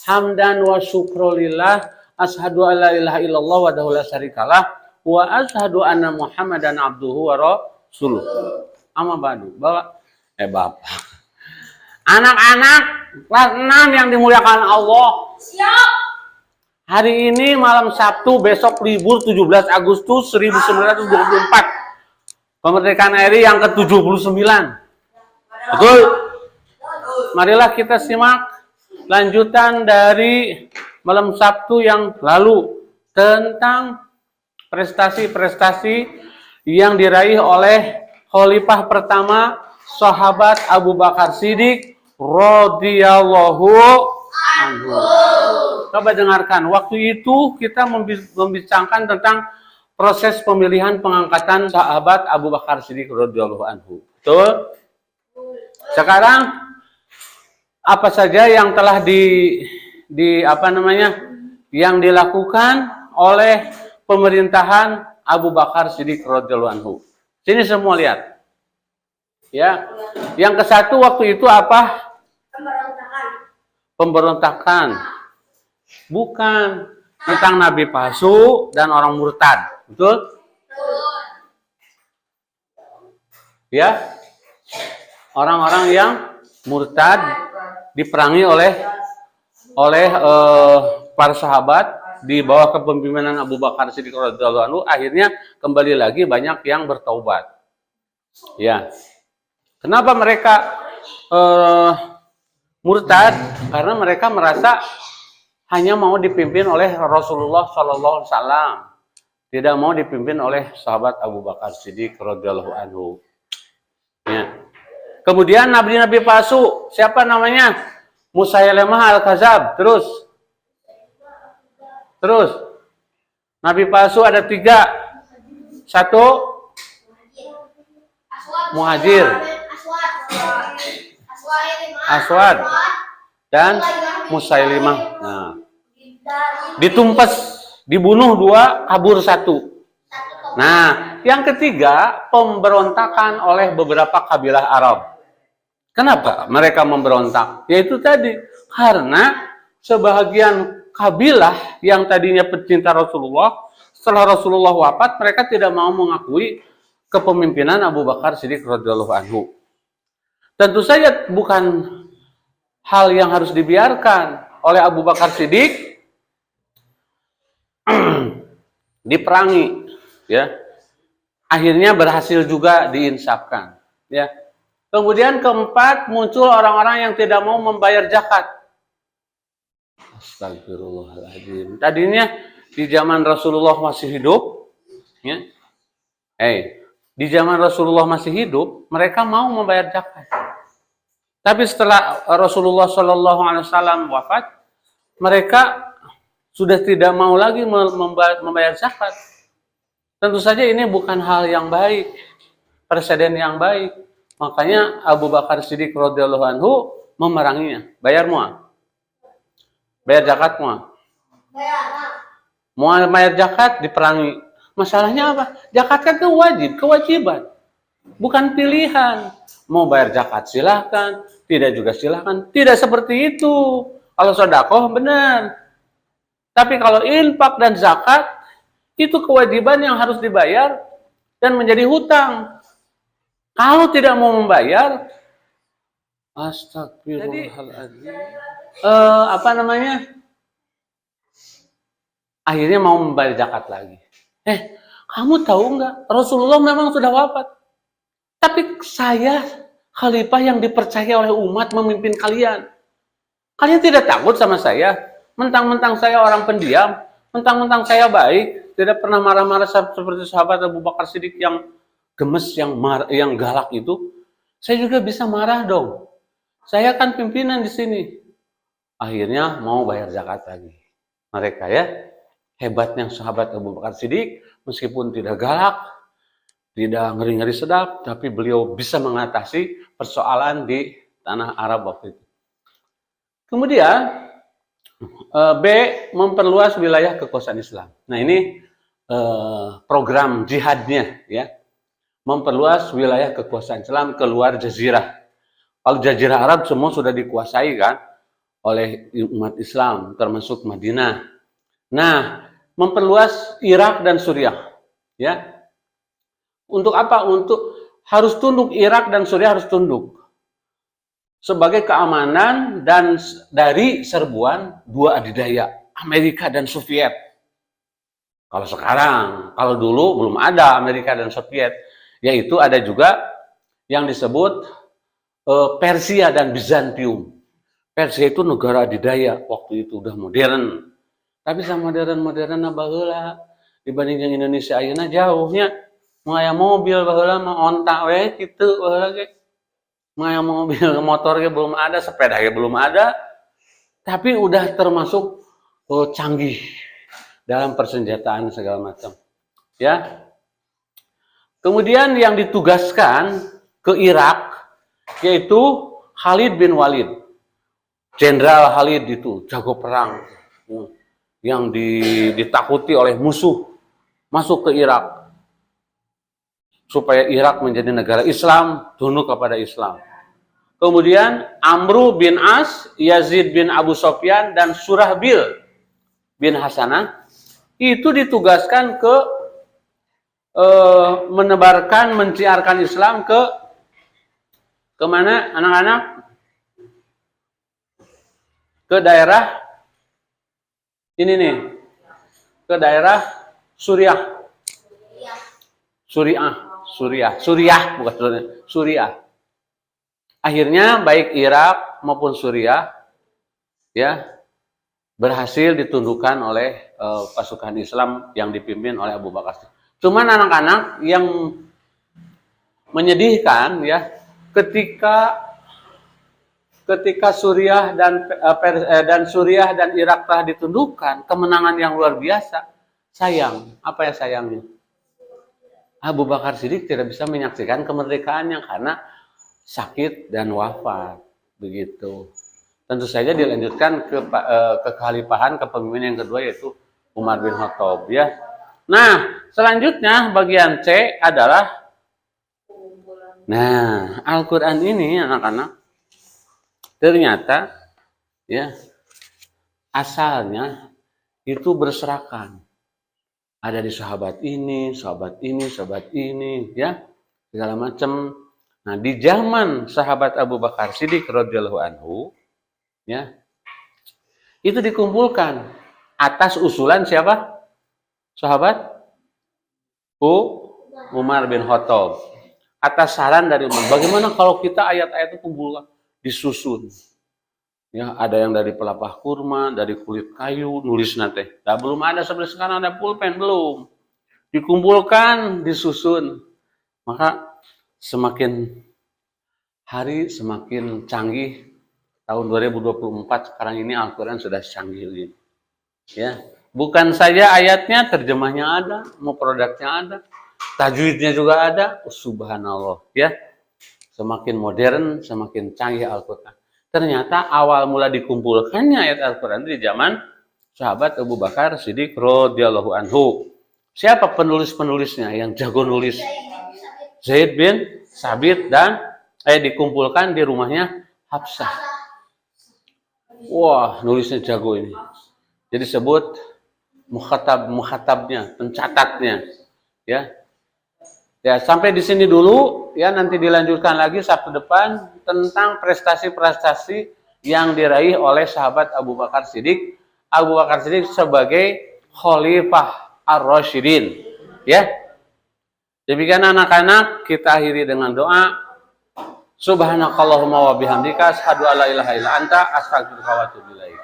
hamdan wa syukrulillah, asyhadu an la ilaha illallah wahdahu la syarikalah, wa asyhadu anna Muhammadan abduhu wa rasuluh. Amma ba'du. Bapak. Anak-anak kelas 6 yang dimuliakan Allah. Siap. Hari ini malam Sabtu, besok libur 17 Agustus 1924. Kemerdekaan RI yang ke-79. Betul? Marilah kita simak lanjutan dari malam Sabtu yang lalu tentang prestasi-prestasi yang diraih oleh Khalifah pertama sahabat Abu Bakar Siddiq radhiyallahu anhu. Coba dengarkan, waktu itu kita membicarakan tentang proses pemilihan pengangkatan sahabat Abu Bakar Siddiq radhiyallahu anhu. Betul? Sekarang apa saja yang telah yang dilakukan oleh pemerintahan Abu Bakar Siddiq radhiyallahu anhu. Sini semua lihat. Ya. Yang ke-1 waktu itu apa? Pemberontakan. Bukan tentang nabi palsu dan orang murtad. Betul? Ya. Orang-orang yang murtad diperangi oleh para sahabat di bawah kepemimpinan Abu Bakar Siddiq radhiyallahu anhu. Akhirnya kembali lagi banyak yang bertaubat. Ya. Kenapa mereka murtad? Karena mereka merasa hanya mau dipimpin oleh Rasulullah Sallallahu Alaihi Wasallam, tidak mau dipimpin oleh sahabat Abu Bakar Siddiq radhiyallahu anhu. Ya. Kemudian nabi-nabi palsu, siapa namanya? Musailamah al-Kadzab. Terus, nabi palsu ada 3. 1, Muhajir, Aswad, dan Musailimah. Nah, ditumpas, dibunuh 2, kabur 1. Nah, yang ketiga, pemberontakan oleh beberapa kabilah Arab. Kenapa mereka memberontak? Yaitu tadi, karena sebahagian kabilah yang tadinya pecinta Rasulullah, setelah Rasulullah wafat, mereka tidak mau mengakui kepemimpinan Abu Bakar Siddiq radhiyallahu anhu. Tentu saja bukan hal yang harus dibiarkan oleh Abu Bakar Siddiq diperangi, ya. Akhirnya berhasil juga diinsafkan, ya. Kemudian keempat, muncul orang-orang yang tidak mau membayar zakat. Astagfirullahaladzim. Tadinya di zaman Rasulullah masih hidup, ya. Di zaman Rasulullah masih hidup, mereka mau membayar zakat. Tapi setelah Rasulullah Shallallahu Alaihi Wasallam wafat, mereka sudah tidak mau lagi membayar zakat. Tentu saja ini bukan hal yang baik, presiden yang baik. Makanya Abu Bakar Siddiq radhiyallahu anhu memeranginya. Bayar semua. Bayar zakat semua. Mau bayar zakat diperangi. Masalahnya apa? Zakat kan itu wajib, kewajiban. Bukan pilihan. Mau bayar zakat silahkan, tidak juga silahkan. Tidak seperti itu. Kalau sedekah benar. Tapi kalau infak dan zakat, itu kewajiban yang harus dibayar dan menjadi hutang. Kalau tidak mau membayar, astagfirullahaladzim. Akhirnya mau membayar zakat lagi. Kamu tahu nggak? Rasulullah memang sudah wafat. Tapi saya khalifah yang dipercaya oleh umat memimpin kalian. Kalian tidak takut sama saya? Mentang-mentang saya orang pendiam, mentang-mentang saya baik, tidak pernah marah-marah seperti sahabat Abu Bakar Siddiq yang gemes, yang galak itu. Saya juga bisa marah dong. Saya kan pimpinan di sini. Akhirnya mau bayar zakat lagi. Mereka, ya, hebatnya sahabat Abu Bakar Siddiq, meskipun tidak galak, tidak ngeri-ngeri sedap, tapi beliau bisa mengatasi persoalan di tanah Arab waktu itu. Kemudian B, memperluas wilayah kekuasaan Islam. Nah, ini program jihadnya, ya. Memperluas wilayah kekuasaan Islam keluar jazirah. Kalau jazirah Arab semua sudah dikuasai, kan. oleh umat Islam, termasuk Madinah. Nah, memperluas Irak dan Suriah. Ya, untuk apa? Untuk harus tunduk, Irak dan Suriah harus tunduk sebagai keamanan dan dari serbuan dua adidaya, Amerika dan Soviet. Kalau sekarang, kalau dulu belum ada Amerika dan Soviet, yaitu ada juga yang disebut Persia dan Bizantium. Persia itu negara adidaya, waktu itu udah modern. Tapi sama modern baheula dibanding yang Indonesia ayeuna jauhnya. Maya mobil baheula mah onta we kitu baheula ge. Maya mobil, motor ge belum ada, sepeda ge belum ada. Tapi udah termasuk canggih dalam persenjataan segala macam. Ya. Kemudian yang ditugaskan ke Irak yaitu Khalid bin Walid. Jenderal Khalid itu jago perang. Yang ditakuti oleh musuh masuk ke Irak. Supaya Irak menjadi negara Islam, tunduk kepada Islam. Kemudian Amru bin As, Yazid bin Abu Sofyan, dan Surahbil bin Hasanah itu ditugaskan ke menebarkan, menciarkan Islam ke mana anak-anak? Ke daerah ini nih, ke daerah Suriah. Akhirnya baik Irak maupun Suriah ya berhasil ditundukkan oleh pasukan Islam yang dipimpin oleh Abu Bakar. Cuman anak-anak yang menyedihkan ya ketika Suriah dan Suriah dan Irak telah ditundukkan, kemenangan yang luar biasa. Sayang, apa ya sayangnya? Abu Bakar Siddiq tidak bisa menyaksikan kemerdekaannya karena sakit dan wafat, begitu. Tentu saja dilanjutkan ke kekhalifahan kepemimpinan yang kedua yaitu Umar bin Khattab ya. Nah, selanjutnya bagian C adalah Al-Qur'an ini anak-anak ternyata ya asalnya itu berserakan. Ada di sahabat ini ya, segala macam. Nah, di zaman sahabat Abu Bakar Siddiq radhiyallahu anhu ya, itu dikumpulkan atas usulan siapa? Sahabat Umar bin Khattab. Atas saran dari Umar, bagaimana kalau kita ayat-ayat itu kumpulkan, disusun. Ya, ada yang dari pelepah kurma, dari kulit kayu, nulis nanti. Nah, belum ada sampai sekarang ada pulpen, belum. Dikumpulkan, disusun. Maka semakin hari semakin canggih. Tahun 2024 sekarang ini Al-Quran sudah canggih. Ya, bukan saja ayatnya, terjemahnya ada, mau produknya ada, tajwidnya juga ada. Subhanallah, ya. Semakin modern, semakin canggih Al-Quran. Ternyata awal mula dikumpulkannya ayat Al-Quran di zaman sahabat Abu Bakar Siddiq radhiyallahu anhu. Siapa penulis-penulisnya yang jago nulis? Zaid bin Sabit dan dikumpulkan di rumahnya Hafsah. Wah, nulisnya jago ini. Jadi sebut mukhatabnya, pencatatnya. Ya. Ya, sampai di sini dulu ya, nanti dilanjutkan lagi Sabtu depan tentang prestasi-prestasi yang diraih oleh sahabat Abu Bakar Siddiq. Abu Bakar Siddiq sebagai Khalifah Ar-Rasyidin. Ya. Demikian anak-anak, kita akhiri dengan doa. Subhanakallahumma wa bihamdika asyhadu alla ilaha illa anta astaghfiruka wa atubu ilaik.